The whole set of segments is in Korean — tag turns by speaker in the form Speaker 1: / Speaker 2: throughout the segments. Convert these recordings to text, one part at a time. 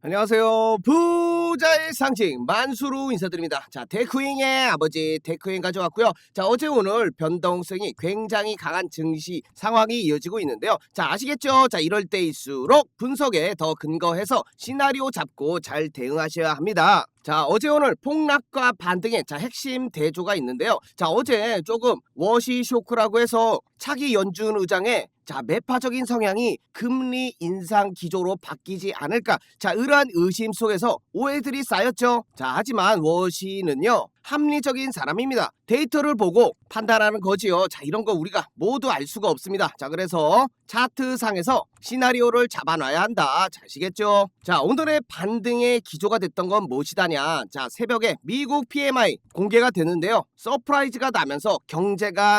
Speaker 1: 안녕하세요. 부자의 상징 만수로 인사드립니다. 자, 테크윙의 아버지 테크윙 가져왔고요. 자, 어제 오늘 변동성이 굉장히 강한 증시 상황이 이어지고 있는데요. 자, 아시겠죠? 자, 이럴 때일수록 분석에 더 근거해서 시나리오 잡고 잘 대응하셔야 합니다. 자, 어제 오늘 폭락과 반등의 핵심 대조가 있는데요. 자, 어제 조금 워시 쇼크라고 해서 차기 연준 의장의 매파적인 성향이 금리 인상 기조로 바뀌지 않을까. 자, 이러한 의심 속에서 오해들이 쌓였죠. 자, 하지만 워시는요, 합리적인 사람입니다. 데이터를 보고 판단하는 거지요. 자, 이런 거 우리가 모두 알 수가 없습니다. 자, 그래서 차트상에서 시나리오를 잡아놔야 한다. 자, 아시겠죠? 자, 오늘의 반등의 기조가 됐던 건 무엇이다냐. 자, 새벽에 미국 PMI 공개가 되는데요. 서프라이즈가 나면서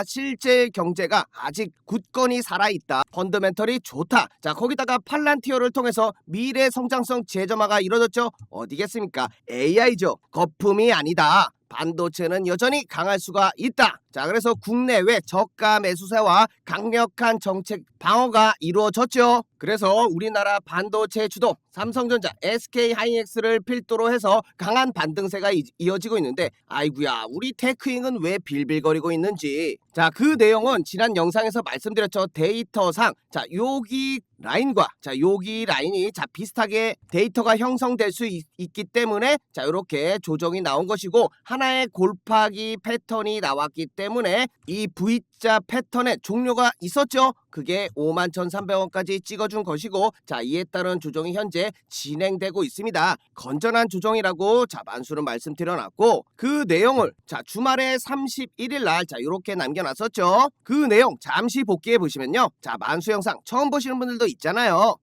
Speaker 1: 실제 경제가 아직 굳건히 살아있다. 펀더멘털이 좋다. 자, 거기다가 팔란티어를 통해서 미래 성장성 재점화가 이뤄졌죠. 어디겠습니까? AI죠. 거품이 아니다. 반도체는 여전히 강할 수가 있다. 자, 그래서 국내외 저가 매수세와 강력한 정책 방어가 이루어졌죠. 그래서 우리나라 반도체 주도 삼성전자, SK하이닉스를 필두로 해서 강한 반등세가 이어지고 있는데, 아이구야, 우리 테크잉은 왜 빌빌거리고 있는지. 자, 그 내용은 지난 영상에서 말씀드렸죠. 데이터상 여기 라인과 여기 라인이 비슷하게 데이터가 형성될 수 있기 때문에 이렇게 조정이 나온 것이고, 하나의 골파기 패턴이 나왔기 때문에 이 V자 패턴의 종료가 있었죠. 그게 51,300원까지 찍어준 것이고, 이에 따른 조정이 현재 진행되고 있습니다. 건전한 조정이라고 만수는 말씀드려놨고, 그 내용을 주말에 31일 날 이렇게 남겨놨었죠. 그 내용 잠시 복귀해 보시면요, 만수 영상 처음 보시는 분들도 있잖아요.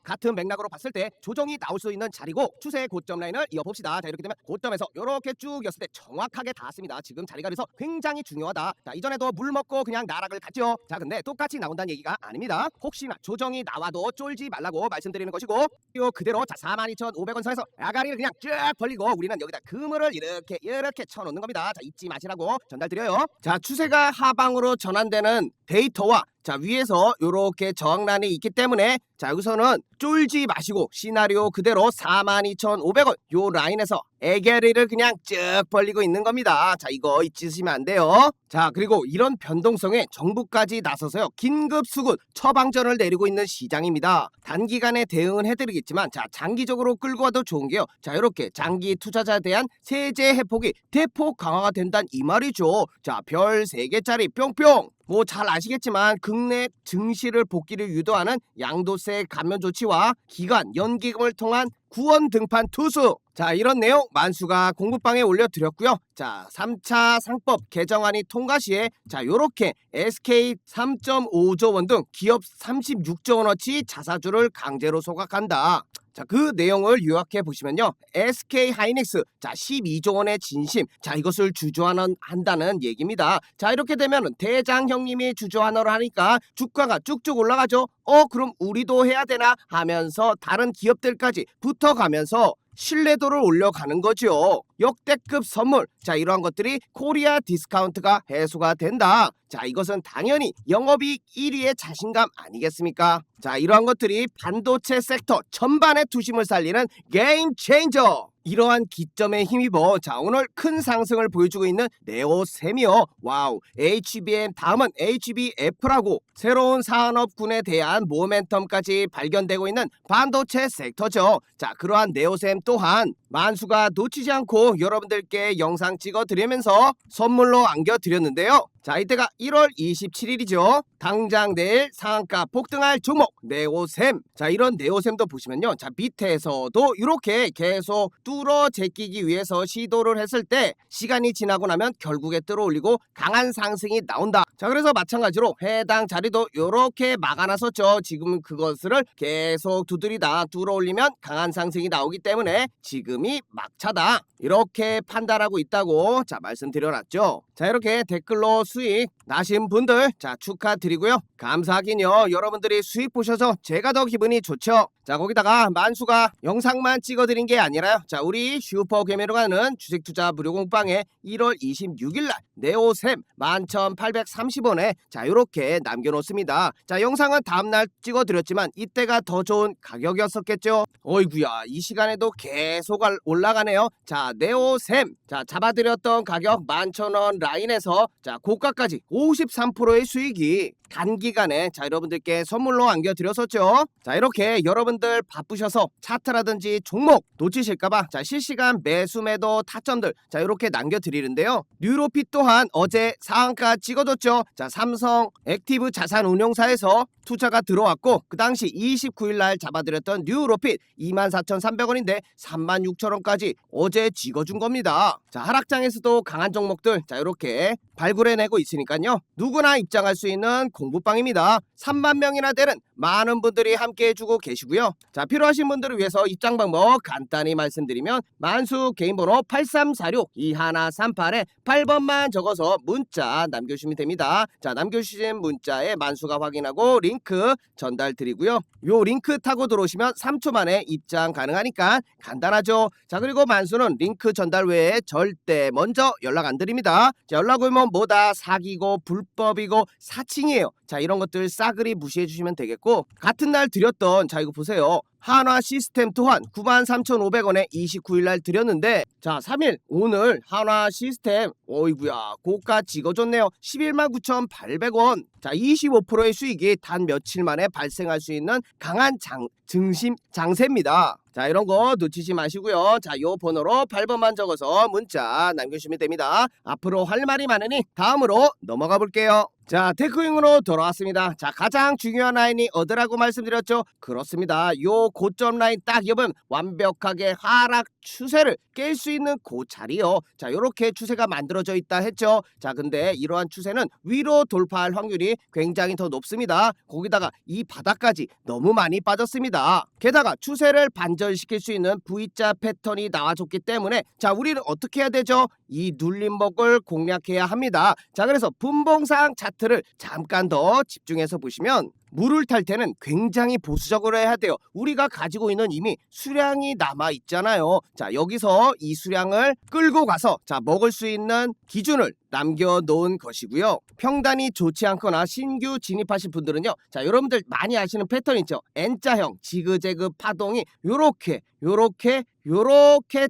Speaker 1: 같은 맥락으로 봤을 때 조정이 나올 수 있는 자리고, 추세 고점 라인을 이어봅시다. 자, 이렇게 되면 고점에서 이렇게 쭉 이었을 때 정확하게 닿았습니다. 지금 자리가 그래서 굉장히 중요하다. 자, 이전에도 물 먹고 그냥 나락을 갔죠. 자, 근데 똑같이 나온다는 얘기가 아닙니다. 혹시나 조정이 나와도 쫄지 말라고 말씀드리는 것이고, 그대로 42,500원 선에서 아가리를 그냥 쭉 벌리고 우리는 여기다 그물을 이렇게 쳐놓는 겁니다. 자, 잊지 마시라고 전달드려요. 자, 추세가 하방으로 전환되는 데이터와 위에서 이렇게 저항란이 있기 때문에 여기서는 쫄지 마시고 시나리오 그대로 42,500원 요 라인에서 애게리를 그냥 쭉 벌리고 있는 겁니다. 자, 이거 잊으시면 안 돼요. 자, 그리고 이런 변동성에 정부까지 나서서요, 긴급 수급 처방전을 내리고 있는 시장입니다. 단기간에 대응은 해드리겠지만 장기적으로 끌고 와도 좋은 게요, 이렇게 장기 투자자에 대한 세제 혜폭이 대폭 강화가 된다는 이 말이죠. 별 3개짜리 뿅뿅. 잘 아시겠지만 국내 증시를 복귀를 유도하는 양도세 감면 조치와 기관 연기금을 통한 구원 등판 투수. 이런 내용 만수가 공부방에 올려드렸고요. 3차 상법 개정안이 통과 시에 요렇게 SK 3.5조 원 등 기업 36조 원어치 자사주를 강제로 소각한다. 그 내용을 요약해 보시면요, SK하이닉스 12조 원의 진심, 이것을 주주환원한다는 얘기입니다. 이렇게 되면 대장 형님이 주주환원을 하니까 주가가 쭉쭉 올라가죠. 그럼 우리도 해야 되나 하면서 다른 기업들까지 붙어가면서 신뢰도를 올려가는 거죠. 역대급 선물. 이러한 것들이 코리아 디스카운트가 해소가 된다. 이것은 당연히 영업이익 1위의 자신감 아니겠습니까? 이러한 것들이 반도체 섹터 전반의 투심을 살리는 게임 체인저. 이러한 기점에 힘입어 오늘 큰 상승을 보여주고 있는 네오셈이요. 와우, HBM 다음은 HBF라고 새로운 산업군에 대한 모멘텀까지 발견되고 있는 반도체 섹터죠. 그러한 네오셈 또한 만수가 놓치지 않고 여러분들께 영상 찍어드리면서 선물로 안겨드렸는데요. 이때가 1월 27일이죠. 당장 내일 상한가 폭등할 종목 네오셈. 이런 네오셈도 보시면요, 밑에서도 이렇게 계속 뚫어 제끼기 위해서 시도를 했을 때 시간이 지나고 나면 결국에 끌어올리고 강한 상승이 나온다. 그래서 마찬가지로 해당 자리도 이렇게 막아놨었죠. 지금 그것을 계속 두드리다 뚫어올리면 강한 상승이 나오기 때문에 지금이 막차다, 이렇게 판단하고 있다고 말씀드려놨죠. 자, 이렇게 댓글로 수익 나신 분들 자 축하드리고요. 감사하긴요. 여러분들이 수익 보셔서 제가 더 기분이 좋죠. 자, 거기다가 만수가 영상만 찍어드린 게 아니라요. 자, 우리 슈퍼개미로 가는 주식투자 무료 공방에 1월 26일날 네오셈 11,830원에 자 요렇게 남겨놓습니다. 자, 영상은 다음날 찍어드렸지만 이때가 더 좋은 가격이었었겠죠. 어이구야, 이 시간에도 계속 올라가네요. 자, 네오셈 자 잡아드렸던 가격 11,000원 라인에서 자 고가까지 53%의 수익이 단기간에 자 여러분들께 선물로 안겨드렸었죠. 자, 이렇게 여러분들 바쁘셔서 차트라든지 종목 놓치실까봐 자 실시간 매수 매도 타점들 자 이렇게 남겨드리는데요. 뉴로핏 또한 어제 상한가 찍어줬죠. 자, 삼성 액티브 자산운용사에서 투자가 들어왔고 그 당시 29일날 잡아드렸던 뉴로핏 24,300원인데 36,000원까지 어제 찍어준 겁니다. 자, 하락장에서도 강한 종목들 자 이렇게 발굴해내고 있으니까요. 누구나 입장할 수 있는 공부방입니다. 3만 명이나 되는 많은 분들이 함께 해주고 계시고요. 자, 필요하신 분들을 위해서 입장 방법 간단히 말씀드리면 만수 개인번호 8346-2138에 8번만 적어서 문자 남겨주시면 됩니다. 자, 남겨주신 문자에 만수가 확인하고 링크 전달 드리고요. 요 링크 타고 들어오시면 3초 만에 입장 가능하니까 간단하죠. 자, 그리고 만수는 링크 전달 외에 절대 먼저 연락 안 드립니다. 자, 연락 오면 뭐다 사기고 불법이고 사칭이에요. 자, 이런 것들 싸그리 무시해 주시면 되겠고 같은 날 드렸던 자 이거 보세요. 한화 시스템 또한 93,500원에 29일날 드렸는데 자 3일 오늘 한화 시스템 어이구야 고가 찍어줬네요. 119,800원 자 25%의 수익이 단 며칠 만에 발생할 수 있는 강한 증심 장세입니다. 자, 이런 거 놓치지 마시고요. 자, 요 번호로 8번만 적어서 문자 남겨주시면 됩니다. 앞으로 할 말이 많으니 다음으로 넘어가 볼게요. 자, 테크윙으로 돌아왔습니다. 자, 가장 중요한 라인이 어디라고 말씀드렸죠? 그렇습니다. 요 고점 라인 딱 옆은 완벽하게 하락 추세를 깰 수 있는 그 자리요. 자, 요렇게 추세가 만들어져 있다 했죠. 자, 근데 이러한 추세는 위로 돌파할 확률이 굉장히 더 높습니다. 거기다가 이 바닥까지 너무 많이 빠졌습니다. 게다가 추세를 반전시킬 수 있는 V자 패턴이 나와줬기 때문에 자, 우리는 어떻게 해야 되죠? 이 눌림목을 공략해야 합니다. 자, 그래서 분봉상 차트를 잠깐 더 집중해서 보시면 물을 탈 때는 굉장히 보수적으로 해야 돼요. 우리가 가지고 있는 이미 수량이 남아 있잖아요. 자, 여기서 이 수량을 끌고 가서 자 먹을 수 있는 기준을 남겨놓은 것이고요. 평단이 좋지 않거나 신규 진입하실 분들은요. 자, 여러분들 많이 아시는 패턴 있죠. N자형 지그재그 파동이 요렇게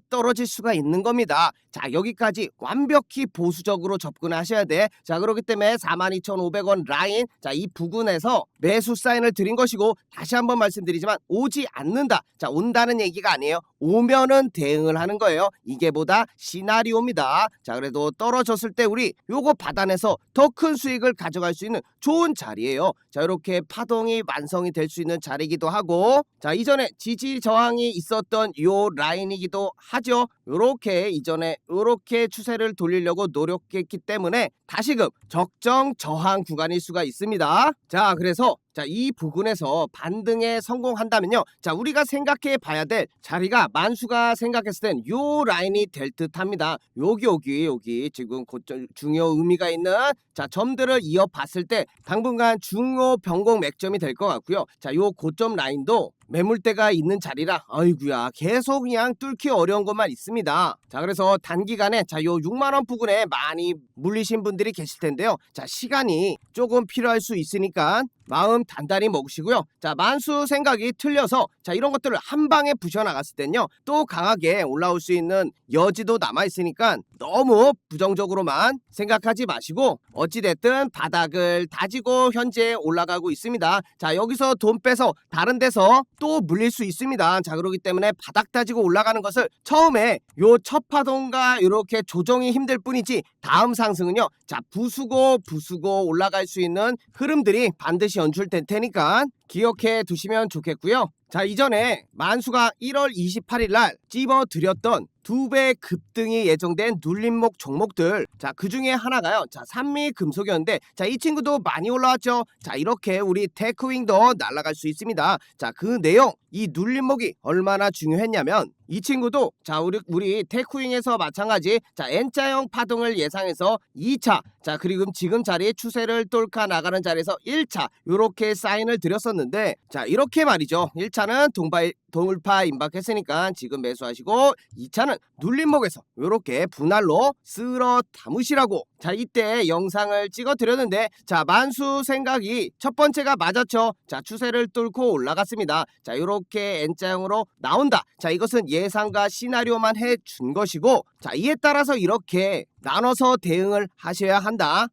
Speaker 1: 떨어질 수가 있는 겁니다. 자, 여기까지 완벽히 보수적으로 접근하셔야 돼. 자, 그렇기 때문에 42,500원 라인 자 이 부근에서 매수 사인을 드린 것이고 다시 한번 말씀드리지만 오지 않는다. 자, 온다는 얘기가 아니에요. 오면은 대응을 하는 거예요. 이게 보다 시나리오입니다. 자, 그래도 떨어졌을 때 우리 요거 받아내서 더 큰 수익을 가져갈 수 있는 좋은 자리예요. 자, 이렇게 파동이 완성이 될 수 있는 자리이기도 하고 자, 이전에 지지 저항이 있었던 요 라인이기도 하죠. 요렇게 이전에 요렇게 추세를 돌리려고 노력했기 때문에 다시금 적정 저항 구간일 수가 있습니다. 자, 그래서 자, 이 부분에서 반등에 성공한다면요. 자, 우리가 생각해 봐야 될 자리가 만수가 생각했을 땐 요 라인이 될 듯합니다. 여기 지금 중요 의미가 있는 자 점들을 이어봤을 때 당분간 중요 변곡 맥점이 될 것 같고요. 자, 요 고점 라인도 매물대가 있는 자리라 아이구야 계속 그냥 뚫기 어려운 것만 있습니다. 자, 그래서 단기간에 자 요 6만원 부근에 많이 물리신 분들이 계실 텐데요. 자, 시간이 조금 필요할 수 있으니까 마음 단단히 먹으시고요. 자, 만수 생각이 틀려서 자 이런 것들을 한 방에 부셔나갔을 땐요 또 강하게 올라올 수 있는 여지도 남아있으니까 너무 부정적으로만 생각하지 마시고 어찌됐든 바닥을 다지고 현재 올라가고 있습니다. 자, 여기서 돈 빼서 다른 데서 또 물릴 수 있습니다. 자, 그렇기 때문에 바닥 다지고 올라가는 것을 처음에 요 첫 파동과 이렇게 조정이 힘들 뿐이지 다음 상승은요 자 부수고 올라갈 수 있는 흐름들이 반드시 연출될 테니까 기억해 두시면 좋겠고요. 자, 이전에 만수가 1월 28일 날 찝어드렸던 2배 급등이 예정된 눌림목 종목들 자 그 중에 하나가요. 자, 산미금속이었는데 자 이 친구도 많이 올라왔죠. 자, 이렇게 우리 테크윙도 날아갈 수 있습니다. 자, 그 내용 이 눌림목이 얼마나 중요했냐면 이 친구도 자 우리 테크윙에서 마찬가지 자 N자형 파동을 예상해서 2차 자 그리고 지금 자리에 추세를 뚫고 나가는 자리에서 1차 요렇게 사인을 드렸었는데 자 이렇게 말이죠. 1차는 돌파 임박했으니까 지금 매수하시고 2차는 눌림목에서 요렇게 분할로 쓸어 담으시라고 자 이때 영상을 찍어 드렸는데 자 만수 생각이 첫 번째가 맞았죠. 자 추세를 뚫고 올라갔습니다. 자 요렇게 N자형으로 나온다. 자 이것은 예상과 시나리오만 해준 것이고 자 이에 따라서 이렇게 나눠서 대응을 하셔야 한다.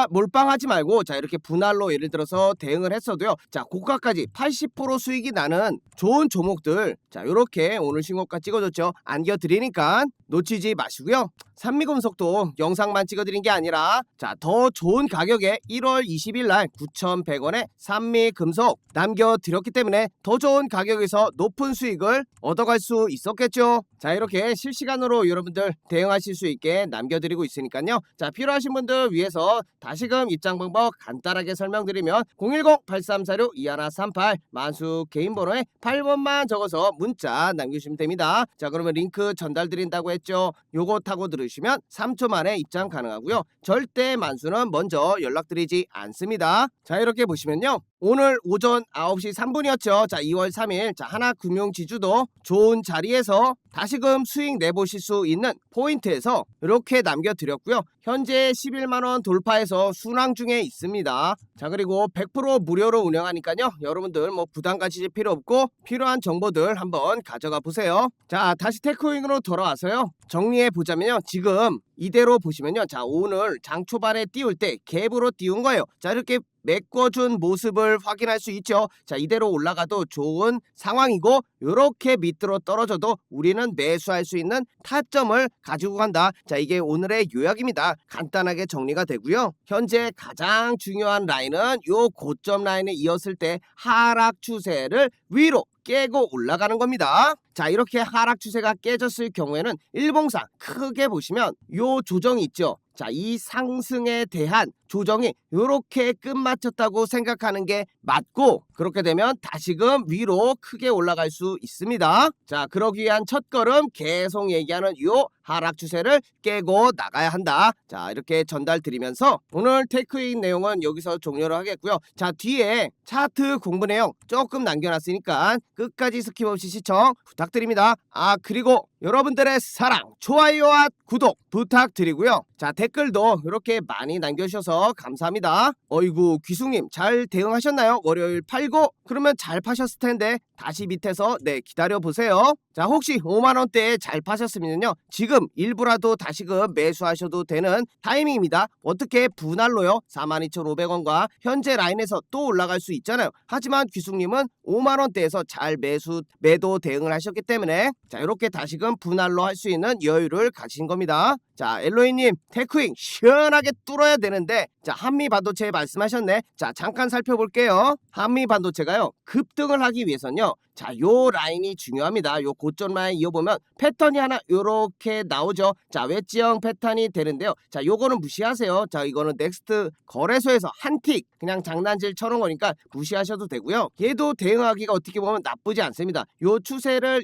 Speaker 1: 몰빵하지 말고 자 이렇게 분할로 예를 들어서 대응을 했어도요. 자 고가까지 80% 수익이 나는 좋은 종목들 자 요렇게 오늘 신고가 찍어줬죠. 안겨드리니까 놓치지 마시고요. 산미금속도 영상만 찍어드린 게 아니라 자 더 좋은 가격에 1월 20일 날 9,100원에 산미금속 남겨드렸기 때문에 더 좋은 가격에서 높은 수익을 얻어갈 수 있었겠죠. 자 이렇게 실시간으로 여러분들 대응하실 수 있게 남겨드리고 있으니까요. 자 필요하신 분들 위해서 다시금 입장 방법 간단하게 설명드리면 010-8346-2138 만수 개인 번호에 8번만 적어서 문자 남겨주시면 됩니다. 자 그러면 링크 전달드린다고 했죠. 요거 타고 들으시면 3초 만에 입장 가능하고요. 절대 만수는 먼저 연락드리지 않습니다. 자 이렇게 보시면요. 오늘 오전 9시 3분이었죠. 자 2월 3일 자 하나금융지주도 좋은 자리에서 다시금 수익 내보실 수 있는 포인트에서 이렇게 남겨드렸고요. 현재 11만원 돌파해서 순항 중에 있습니다. 자 그리고 100% 무료로 운영하니까요. 여러분들 뭐 부담 가지실 필요 없고 필요한 정보들 한번 가져가 보세요. 자 다시 테크윙으로 돌아와서요. 정리해 보자면요. 지금 이대로 보시면요. 자 오늘 장 초반에 띄울 때 갭으로 띄운 거예요. 자 이렇게 메꿔준 모습을 확인할 수 있죠. 자 이대로 올라가도 좋은 상황이고 이렇게 밑으로 떨어져도 우리는 매수할 수 있는 타점을 가지고 간다. 자 이게 오늘의 요약입니다. 간단하게 정리가 되고요. 현재 가장 중요한 라인은 요 고점 라인에 이었을 때 하락 추세를 위로 깨고 올라가는 겁니다. 자 이렇게 하락 추세가 깨졌을 경우에는 일봉상 크게 보시면 요 조정이 있죠. 자 이 상승에 대한 조정이 이렇게 끝마쳤다고 생각하는 게 맞고 그렇게 되면 다시금 위로 크게 올라갈 수 있습니다. 자 그러기 위한 첫걸음 계속 얘기하는 요 하락 추세를 깨고 나가야 한다. 자 이렇게 전달 드리면서 오늘 테크인 내용은 여기서 종료를 하겠고요. 자 뒤에 차트 공부 내용 조금 남겨놨으니까 끝까지 스킵 없이 시청 부탁드립니다. 아 그리고 여러분들의 사랑 좋아요와 구독 부탁드리고요. 자 댓글도 이렇게 많이 남겨주셔서 감사합니다. 어이구 귀숙님 잘 대응하셨나요? 월요일 팔고 그러면 잘 파셨을 텐데 다시 밑에서 네 기다려보세요. 자 혹시 5만원대에 잘 파셨으면요 지금 일부라도 다시금 매수하셔도 되는 타이밍입니다. 어떻게 분할로요 42,500원과 현재 라인에서 또 올라갈 수 있잖아요. 하지만 귀숙님은 5만원대에서 잘 매도 대응을 하셨기 때문에 자 이렇게 다시금 분할로 할 수 있는 여유를 가진 겁니다. 자 엘로이님 테크윙 시원하게 뚫어야 되는데 자 한미반도체 말씀하셨네. 자 잠깐 살펴볼게요. 한미반도체가요 급등을 하기 위해서는요 자 요 라인이 중요합니다. 요 고점 라인 이어보면 패턴이 하나 요렇게 나오죠. 자 웨지형 패턴이 되는데요. 자 요거는 무시하세요. 자 이거는 넥스트 거래소에서 한 틱 그냥 장난질 쳐놓은 거니까 무시하셔도 되고요. 얘도 대응하기가 어떻게 보면 나쁘지 않습니다. 요 추세를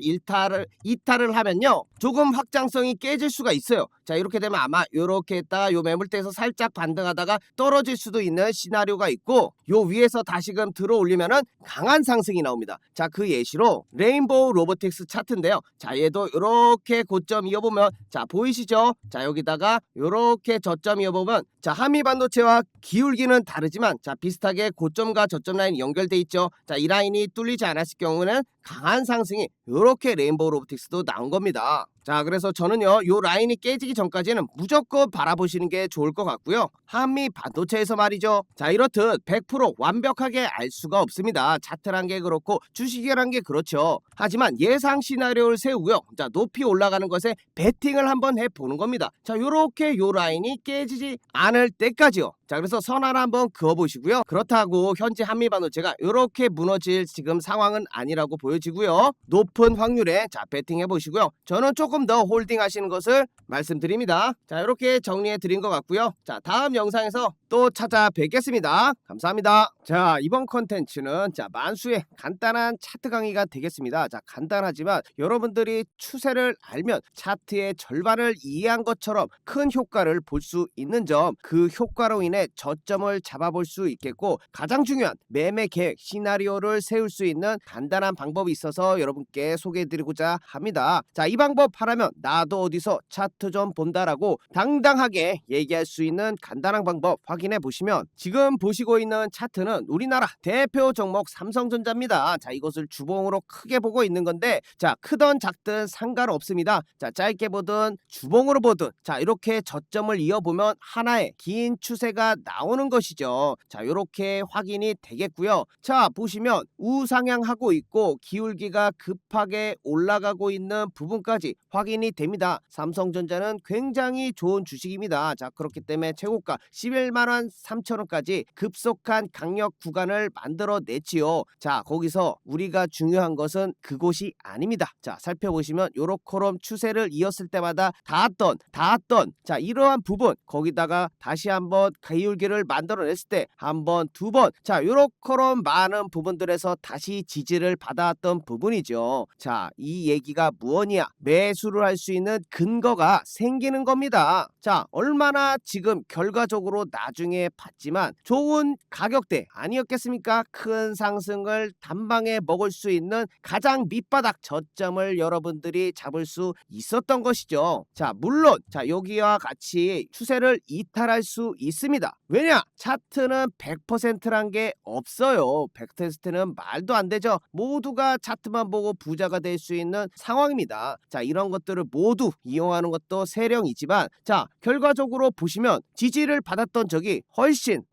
Speaker 1: 이탈을 하면요 조금 확장성이 깨질 수가 있어요. 자 이렇게 되면 아마 요렇게 했다가 요 매물대에서 살짝 반등하다가 떨어질 수도 있는 시나리오가 있고 요 위에서 다시금 들어 올리면은 강한 상승이 나옵니다. 자 그 예시로 레인보우 로보틱스 차트인데요. 자 얘도 요렇게 고점 이어보면 자 보이시죠? 자 여기다가 요렇게 저점 이어보면 자 한미반도체와 기울기는 다르지만 자 비슷하게 고점과 저점 라인이 연결돼 있죠. 자 이 라인이 뚫리지 않았을 경우는 강한 상승이 요렇게 레인보우 로보틱스도 나온 겁니다. 자 그래서 저는요 요 라인이 깨지기 전까지는 무조건 바라보시는 게 좋을 것 같고요. 한미 반도체에서 말이죠. 자 이렇듯 100% 완벽하게 알 수가 없습니다. 차트란 게 그렇고 주식이란 게 그렇죠. 하지만 예상 시나리오를 세우고요. 자 높이 올라가는 것에 베팅을 한번 해보는 겁니다. 자 요렇게 요 라인이 깨지지 않을 때까지요. 자 그래서 선 하나 한번 그어보시고요. 그렇다고 현재 한미반도체가 이렇게 무너질 지금 상황은 아니라고 보여지고요. 높은 확률에 자 베팅해 보시고요. 저는 조금 더 홀딩 하시는 것을 말씀드립니다. 자 이렇게 정리해 드린 것 같고요. 자 다음 영상에서 또 또 찾아뵙겠습니다. 감사합니다. 자, 이번 컨텐츠는 만수의 간단한 차트 강의가 되겠습니다. 자, 간단하지만 여러분들이 추세를 알면 차트의 절반을 이해한 것처럼 큰 효과를 볼 수 있는 점, 그 효과로 인해 저점을 잡아볼 수 있겠고, 가장 중요한 매매 계획 시나리오를 세울 수 있는 간단한 방법이 있어서 여러분께 소개해드리고자 합니다. 자, 이 방법 하라면 나도 어디서 차트 좀 본다라고 당당하게 얘기할 수 있는 간단한 방법 확인해 보시면, 지금 보시고 있는 차트는 우리나라 대표 종목 삼성전자입니다. 자, 이것을 주봉으로 크게 보고 있는 건데, 자, 크든 작든 상관없습니다. 자, 짧게 보든 주봉으로 보든 자, 이렇게 저점을 이어보면 하나의 긴 추세가 나오는 것이죠. 자, 이렇게 확인이 되겠고요. 자, 보시면 우상향하고 있고 기울기가 급하게 올라가고 있는 부분까지 확인이 됩니다. 삼성전자는 굉장히 좋은 주식입니다. 자, 그렇기 때문에 최고가 11만 3천원까지 급속한 강력 구간을 만들어냈지요. 자, 거기서 우리가 중요한 것은 그곳이 아닙니다. 자, 살펴보시면 요렇게럼 추세를 이었을 때마다 닿았던 자, 이러한 부분, 거기다가 다시 한번 기울기를 만들어냈을 때 한 번, 두 번, 자, 요렇게럼 많은 부분들에서 다시 지지를 받아왔던 부분이죠. 자, 이 얘기가 무엇이냐? 매수를 할 수 있는 근거가 생기는 겁니다. 자, 얼마나 지금 결과적으로 나중에 봤지만 좋은 가격대 아니었겠습니까? 큰 상승을 단방에 먹을 수 있는 가장 밑바닥 저점을 여러분들이 잡을 수 있었던 것이죠. 자, 물론 자, 여기와 같이 추세를 이탈할 수 있습니다. 왜냐? 차트는 100%란 게 없어요. 100%는 말도 안 되죠. 모두가 차트만 보고 부자가 될 수 있는 상황입니다. 자, 이런 것들을 모두 이용하는 것도 세령이지만, 자, 결과적으로 보시면 지지를 받았던 적이 훨씬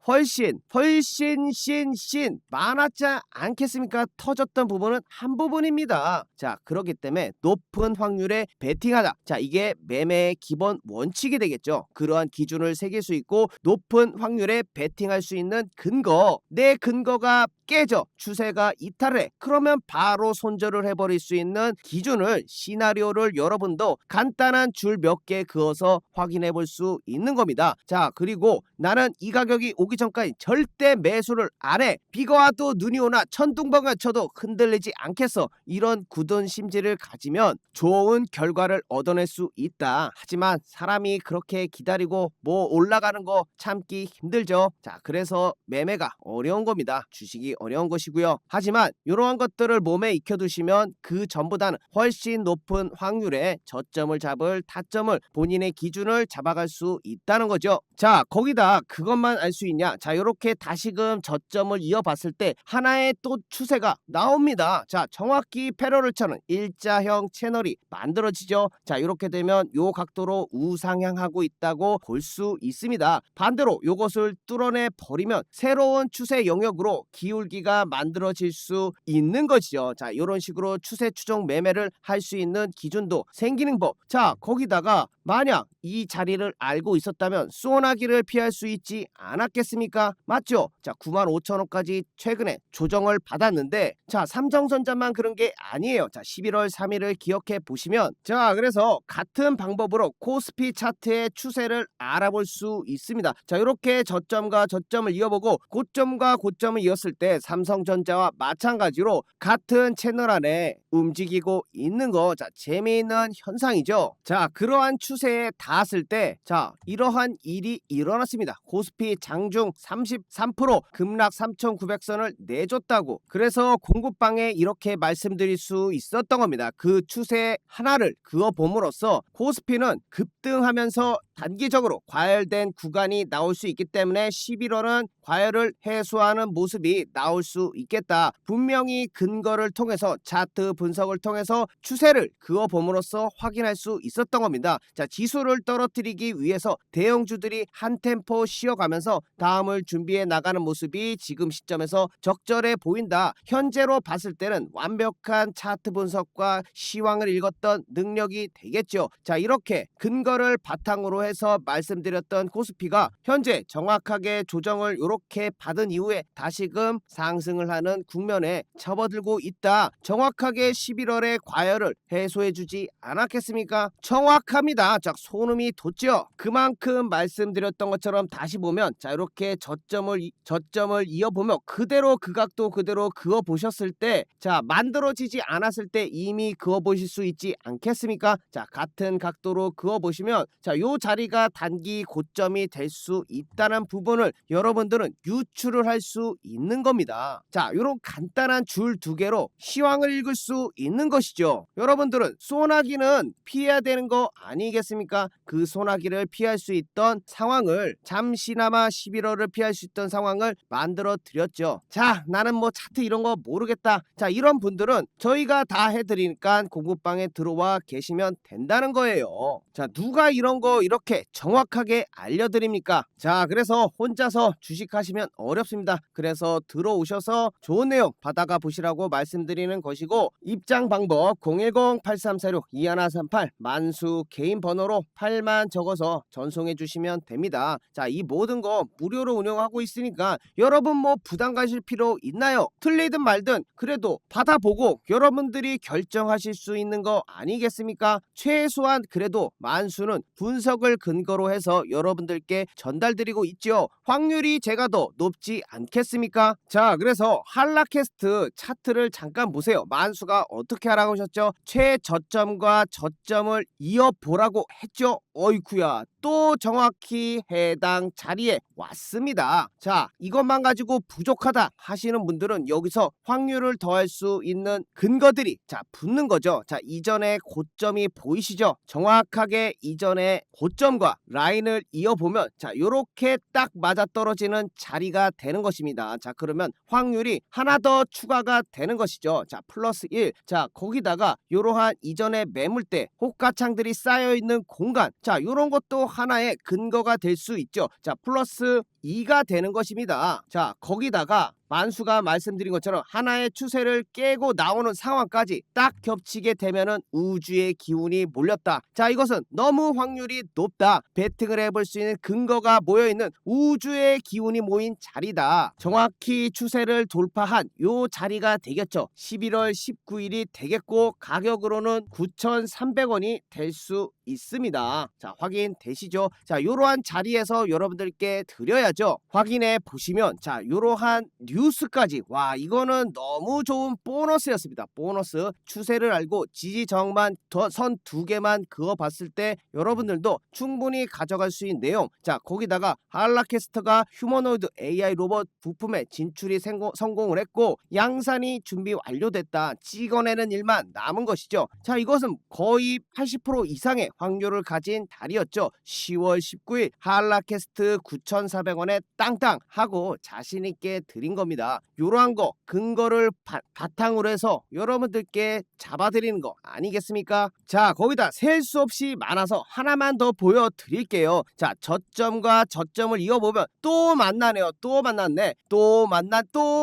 Speaker 1: 많았지 않겠습니까? 터졌던 부분은 한 부분입니다. 자, 그렇기 때문에 높은 확률에 베팅하다. 자, 이게 매매의 기본 원칙이 되겠죠. 그러한 기준을 새길 수 있고 높은 확률에 베팅할 수 있는 근거, 내 근거가 깨져 추세가 이탈해, 그러면 바로 손절을 해버릴 수 있는 기준을, 시나리오를 여러분도 간단한 줄 몇 개 그어서 확인해 볼 수 있는 겁니다. 자, 그리고 나는 이 가격이 오기 전까지 절대 매수를 안 해. 비가 와도 눈이 오나 천둥번개가 쳐도 흔들리지 않겠어. 이런 굳은 심지를 가지면 좋은 결과를 얻어낼 수 있다. 하지만 사람이 그렇게 기다리고 뭐 올라가는 거 참기 힘들죠. 자, 그래서 매매가 어려운 겁니다. 주식이 어려운 것이고요. 하지만 이러한 것들을 몸에 익혀두시면 그 전보다는 훨씬 높은 확률의 저점을 잡을 타점을, 본인의 기준을 잡아갈 수 있다는 거죠. 자, 거기다 그것만 알 수 있냐? 자, 이렇게 다시금 저점을 이어봤을 때 하나의 또 추세가 나옵니다. 자, 정확히 패러를 쳐는 일자형 채널이 만들어지죠. 자, 이렇게 되면 요 각도로 우상향하고 있다고 볼 수 있습니다. 반대로 요것을 뚫어내 버리면 새로운 추세 영역으로 기울기가 만들어질 수 있는 것이죠. 자, 이런 식으로 추세 추종 매매를 할 수 있는 기준도 생기는 법. 자, 거기다가 만약 이 자리를 알고 있었다면 소나기를 피할 수 있지 않았겠습니까? 맞죠? 자, 95,000원까지 최근에 조정을 받았는데, 자, 삼성전자만 그런 게 아니에요. 자, 11월 3일을 기억해 보시면, 자, 그래서 같은 방법으로 코스피 차트의 추세를 알아볼 수 있습니다. 자, 이렇게 저점과 저점을 이어보고 고점과 고점을 이었을 때 삼성전자와 마찬가지로 같은 채널 안에 움직이고 있는 거, 자, 재미있는 현상이죠. 자, 그러한 추세에 닿았을 때, 자, 이러한 일이 일어났습니다. 코스피 장중 33% 급락 3,900선을 내줬다고. 그래서 공급방에 이렇게 말씀드릴 수 있었던 겁니다. 그 추세 하나를 그어봄으로써 코스피는 급등하면서 단기적으로 과열된 구간이 나올 수 있기 때문에 11월은 과열을 해소하는 모습이 나올 수 있겠다. 분명히 근거를 통해서, 차트 분석을 통해서 추세를 그어봄으로써 확인할 수 있었던 겁니다. 자, 지수를 떨어뜨리기 위해서 대형주들이 한 템포 쉬어가면서 다음을 준비해 나가는 모습이 지금 시점에서 적절해 보인다. 현재로 봤을 때는 완벽한 차트 분석과 시황을 읽었던 능력이 되겠죠. 자, 이렇게 근거를 바탕으로 해서 말씀드렸던 코스피가 현재 정확하게 조정을 이렇게 받은 이후에 다시금 상승을 하는 국면에 접어들고 있다. 정확하게 11월에 과열을 해소해주지 않았겠습니까? 정확합니다. 자, 소름이 돋죠. 그만큼 말씀드렸던 것처럼 다시 보면 자, 이렇게 저점을 이어보며 그대로 그 각도 그대로 그어 보셨을 때, 자, 만들어지지 않았을 때 이미 그어 보실 수 있지 않겠습니까? 자, 같은 각도로 그어 보시면 자, 요 자리가 단기 고점이 될 수 있다는 부분을 여러분들은 유추를 할 수 있는 겁니다. 자, 요런 간단한 줄 두 개로 시황을 읽을 수 있는 것이죠. 여러분들은 소나기는 피해야 되는 거 아니겠습니까? 그 소나기를 피할 수 있던 상황을, 잠시나마 11월을 피할 수 있던 상황을 만들어 드렸죠. 자, 나는 뭐 차트 이런 거 모르겠다. 자, 이런 분들은 저희가 다 해드리니까 공부방에 들어와 계시면 된다는 거예요. 자, 누가 이런 거 이렇게 정확하게 알려드립니까? 자, 그래서 혼자서 주식하시면 어렵습니다. 그래서 들어오셔서 좋은 내용 받아가 보시라고 말씀드리는 것이고, 입장 방법 010-8346-2138 만수 개인 번호로 8만 적어서 전송해 주시면 됩니다. 자, 이 모든 거 무료로 운영하고 있으니까 여러분 뭐 부담 가실 필요 있나요? 틀리든 말든 그래도 받아보고 여러분들이 결정하실 수 있는 거 아니겠습니까? 최소한 그래도 만수는 분석을 근거로 해서 여러분들께 전달드리고 있죠. 확률이 제가 더 높지 않겠습니까? 자, 그래서 한라캐스트 차트를 잠깐 보세요. 만수가 어떻게 하라고 하셨죠? 최저점과 저점을 이어보라고 했죠. 어이쿠야, 또 정확히 해당 자리에 왔습니다. 자, 이것만 가지고 부족하다 하시는 분들은 여기서 확률을 더할 수 있는 근거들이 자 붙는 거죠. 자, 이전의 고점이 보이시죠? 정확하게 이전의 고점과 라인을 이어보면 자, 요렇게 딱 맞아떨어지는 자리가 되는 것입니다. 자, 그러면 확률이 하나 더 추가가 되는 것이죠. 자, 플러스 1. 자, 거기다가 요러한 이전의 매물대 호가창들이 쌓여있는 공간, 자, 요런 것도 하나의 근거가 될 수 있죠. 자, 플러스 2가 되는 것입니다. 자, 거기다가 만수가 말씀드린 것처럼 하나의 추세를 깨고 나오는 상황까지 딱 겹치게 되면은 우주의 기운이 몰렸다. 자, 이것은 너무 확률이 높다. 베팅을 해볼 수 있는 근거가 모여있는 우주의 기운이 모인 자리다. 정확히 추세를 돌파한 요 자리가 되겠죠. 11월 19일이 되겠고 가격으로는 9,300원이 될 수 있습니다. 자, 확인되시죠? 자, 요러한 자리에서 여러분들께 드려야죠. 확인해 보시면 자, 요러한 뉴스까지, 와, 이거는 너무 좋은 보너스였습니다. 보너스. 추세를 알고 지지저항만 선 두 개만 그어봤을 때 여러분들도 충분히 가져갈 수 있는 내용. 자, 거기다가 한라캐스터가 휴머노이드 AI 로봇 부품에 진출이 성공을 했고 양산이 준비 완료됐다. 찍어내는 일만 남은 것이죠. 자, 이것은 거의 80% 이상의 확률을 가진 달이었죠. 10월 19일 한라캐스트 9,400원에 땅땅 하고 자신있게 드린 겁니다. 요러한 거 근거를 바탕으로 해서 여러분들께 잡아드리는 거 아니겠습니까? 자, 거기다 셀 수 없이 많아서 하나만 더 보여드릴게요. 자, 저점과 저점을 이어보면 또 만나네요. 또 만났네. 또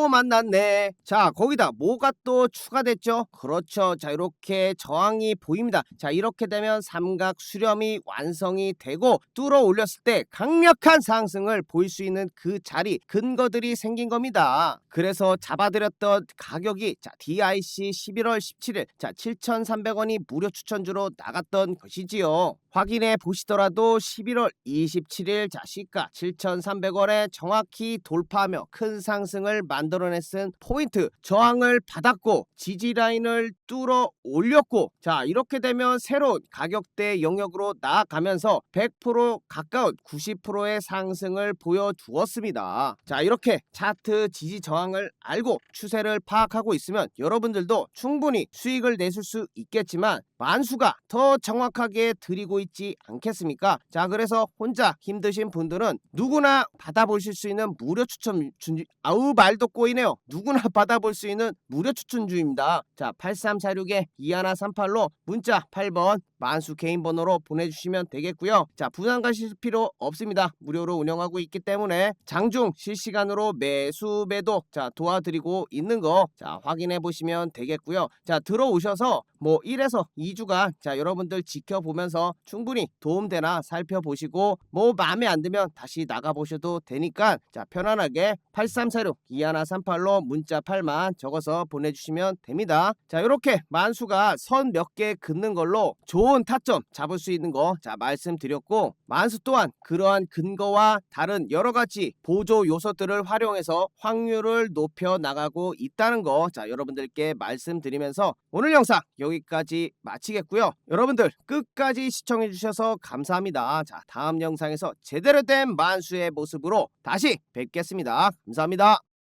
Speaker 1: 만났네. 자, 거기다 뭐가 또 추가됐죠? 그렇죠. 자, 이렇게 저항이 보입니다. 자, 이렇게 되면 삼각 수렴이 완성이 되고 뚫어 올렸을 때 강력한 상승을 보일 수 있는 그 자리, 근거들이 생긴 겁니다. 그래서 잡아드렸던 가격이 자, DIC 11월 17일 자, 7,300원이 무료 추천주로 나갔던 것이지요. 확인해 보시더라도 11월 27일 자, 시가 7,300원에 정확히 돌파하며 큰 상승을 만들어냈은 포인트, 저항을 받았고 지지라인을 뚫어 올렸고, 자, 이렇게 되면 새로운 가격대 영역으로 나아가면서 100% 가까운 90%의 상승을 보여주었습니다. 자, 이렇게 차트 지지 저항을 알고 추세를 파악하고 있으면 여러분들도 충분히 수익을 내실 수 있겠지만 만수가 더 정확하게 드리고 있지 않겠습니까? 자, 그래서 혼자 힘드신 분들은 누구나 받아보실 수 있는 무료 추천 아우 말도 꼬이네요. 누구나 받아볼 수 있는 무료 추천주입니다. 자, 8346-2138로 문자 8번 만수 개인 번호로 보내주시면 되겠고요. 자, 부담 가실 필요 없습니다. 무료로 운영하고 있기 때문에 장중 실시간으로 매수 매도 자 도와드리고 있는 거 자 확인해 보시면 되겠고요. 자, 들어오셔서 뭐 1에서 2주간 자 여러분들 지켜보면서 충분히 도움되나 살펴보시고 뭐 마음에 안 들면 다시 나가보셔도 되니까 자 편안하게 8346-2138로 문자 8만 적어서 보내주시면 됩니다. 자 이렇게 만수가 선 몇 개 긋는 걸로 좋은 타점 잡을 수 있는 거 자 말씀드렸고, 만수 또한 그러한 근거와 다른 여러가지 보조 요소들을 활용해서 확률을 높여 나가고 있다는 거 자 여러분들께 말씀드리면서 오늘 영상 여기까지 마치겠고요. 여러분들 끝까지 시청해 주셔서 감사합니다. 자 다음 영상에서 제대로 된 만수의 모습으로 다시 뵙겠습니다. 감사합니다.